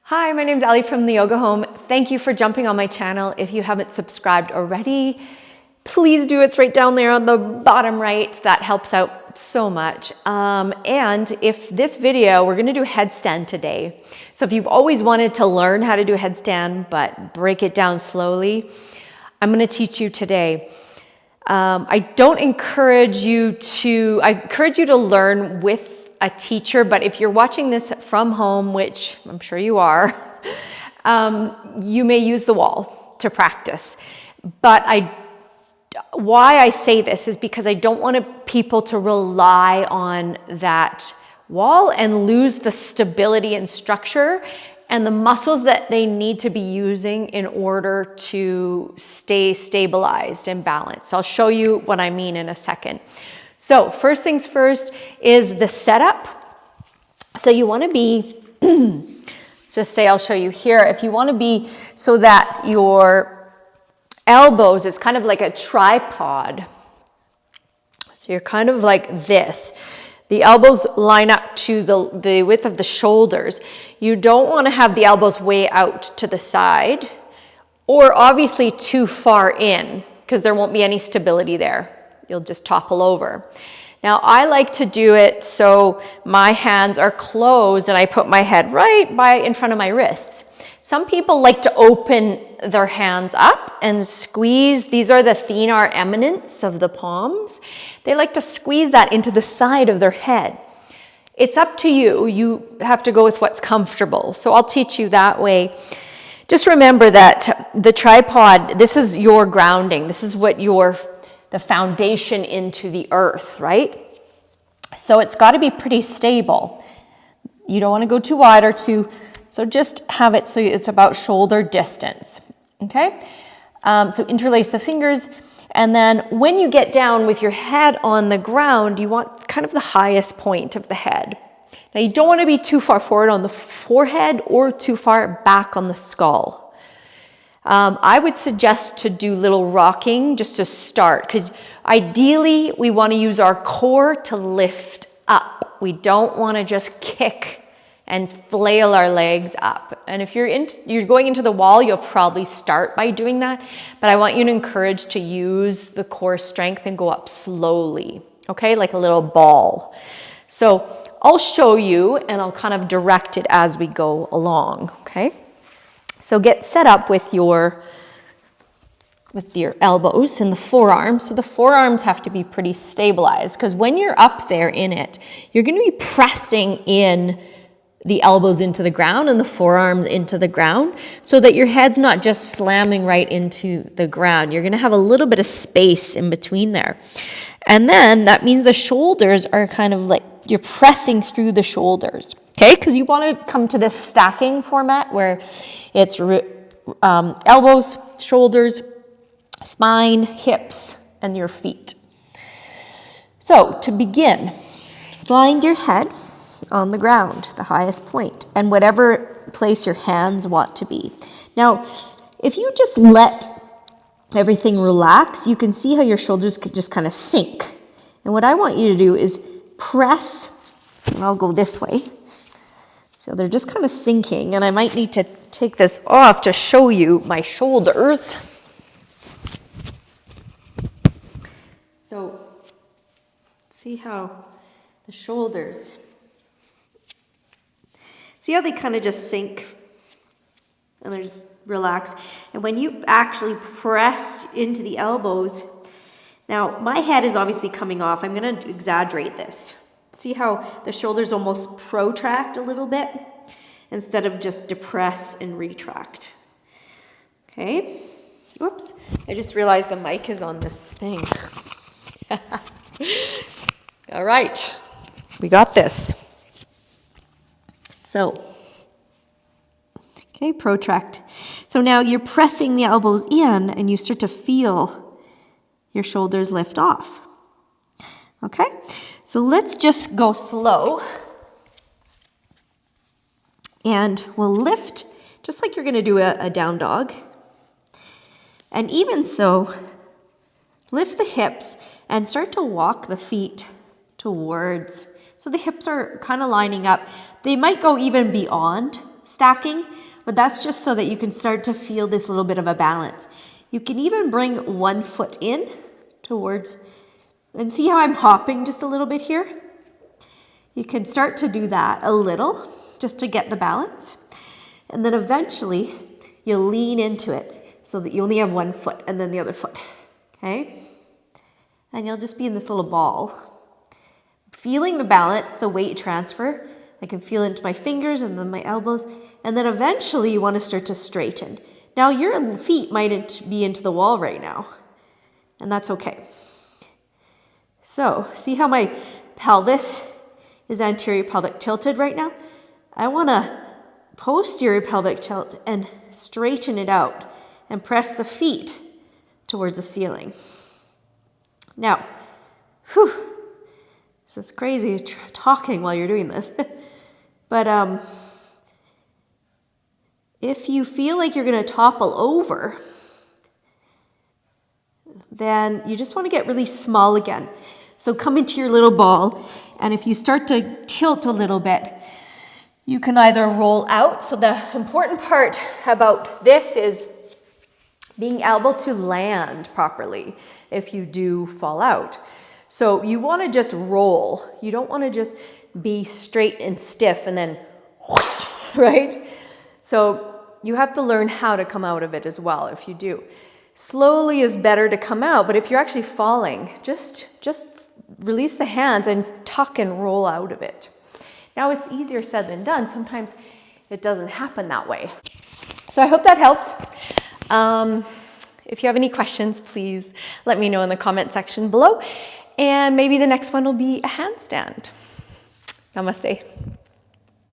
Hi, my name is Aly from the Yoga Home. Thank you for jumping on my channel. If you haven't subscribed already, please do. It's right down there on the bottom right. That helps out so much. And if this video, we're gonna do a headstand today. So if you've always wanted to learn how to do a headstand, but break it down slowly, I'm gonna teach you today. I encourage you to learn with a teacher, but if you're watching this from home, which I'm sure you are, you may use the wall to practice. But why I say this is because I don't want people to rely on that wall and lose the stability and structure and the muscles that they need to be using in order to stay stabilized and balanced. I'll show you what I mean in a second. So first things first is the setup. So you want to be, just say I'll show you here, if you want to be so that your elbows is kind of like a tripod. So you're kind of like this. The elbows line up to the width of the shoulders. You don't want to have the elbows way out to the side or obviously too far in because there won't be any stability there. You'll just topple over. Now I like to do it so my hands are closed and I put my head right in front of my wrists. Some people like to open their hands up and squeeze. These are the thenar eminence of the palms. They like to squeeze that into the side of their head. It's up to you. You have to go with what's comfortable. So I'll teach you that way. Just remember that the tripod, this is your grounding. This is what the foundation into the earth, right? So it's got to be pretty stable. You don't want to go too wide or too, so just have it so it's about shoulder distance, okay? So interlace the fingers, and then when you get down with your head on the ground, you want kind of the highest point of the head. Now you don't want to be too far forward on the forehead or too far back on the skull. I would suggest to do little rocking just to start, because ideally we want to use our core to lift up. We don't want to just kick and flail our legs up. And if you're going into the wall, you'll probably start by doing that, but I want you to encourage to use the core strength and go up slowly, okay, like a little ball. So I'll show you and I'll kind of direct it as we go along, okay? So get set up with your elbows and the forearms. So the forearms have to be pretty stabilized because when you're up there in it, you're going to be pressing in the elbows into the ground and the forearms into the ground so that your head's not just slamming right into the ground. You're going to have a little bit of space in between there. And then that means the shoulders are kind of like you're pressing through the shoulders. Okay, because you want to come to this stacking format where it's elbows, shoulders, spine, hips, and your feet. So to begin, find your head on the ground, the highest point, and whatever place your hands want to be. Now, if you just let everything relax, you can see how your shoulders can just kind of sink. And what I want you to do is press, and I'll go this way. So they're just kind of sinking, and I might need to take this off to show you my shoulders. So see how the shoulders, see how they kind of just sink and they're just relaxed. And when you actually press into the elbows, now my head is obviously coming off. I'm going to exaggerate this. See how the shoulders almost protract a little bit instead of just depress and retract. Okay. Whoops. I just realized the mic is on this thing. All right. We got this. So, okay, protract. So now you're pressing the elbows in and you start to feel your shoulders lift off. Okay. So let's just go slow and we'll lift just like you're going to do a down dog. And even so, lift the hips and start to walk the feet towards. So the hips are kind of lining up. They might go even beyond stacking, but that's just so that you can start to feel this little bit of a balance. You can even bring one foot in towards, and see how I'm hopping just a little bit here? You can start to do that a little, just to get the balance. And then eventually, you'll lean into it so that you only have one foot and then the other foot, okay? And you'll just be in this little ball. Feeling the balance, the weight transfer. I can feel it into my fingers and then my elbows. And then eventually you want to start to straighten. Now your feet might be into the wall right now. And that's okay. So, see how my pelvis is anterior pelvic tilted right now? I want to posterior pelvic tilt and straighten it out and press the feet towards the ceiling. Now, this is crazy talking while you're doing this. But if you feel like you're going to topple over, then you just want to get really small again. So come into your little ball, and if you start to tilt a little bit, you can either roll out. So the important part about this is being able to land properly if you do fall out. So you want to just roll. You don't want to just be straight and stiff and then, right? So you have to learn how to come out of it as well if you do. Slowly is better to come out, but if you're actually falling, just release the hands and tuck and roll out of it. Now it's easier said than done. Sometimes it doesn't happen that way. So I hope that helped. If you have any questions, please let me know in the comment section below. And maybe the next one will be a handstand. Namaste.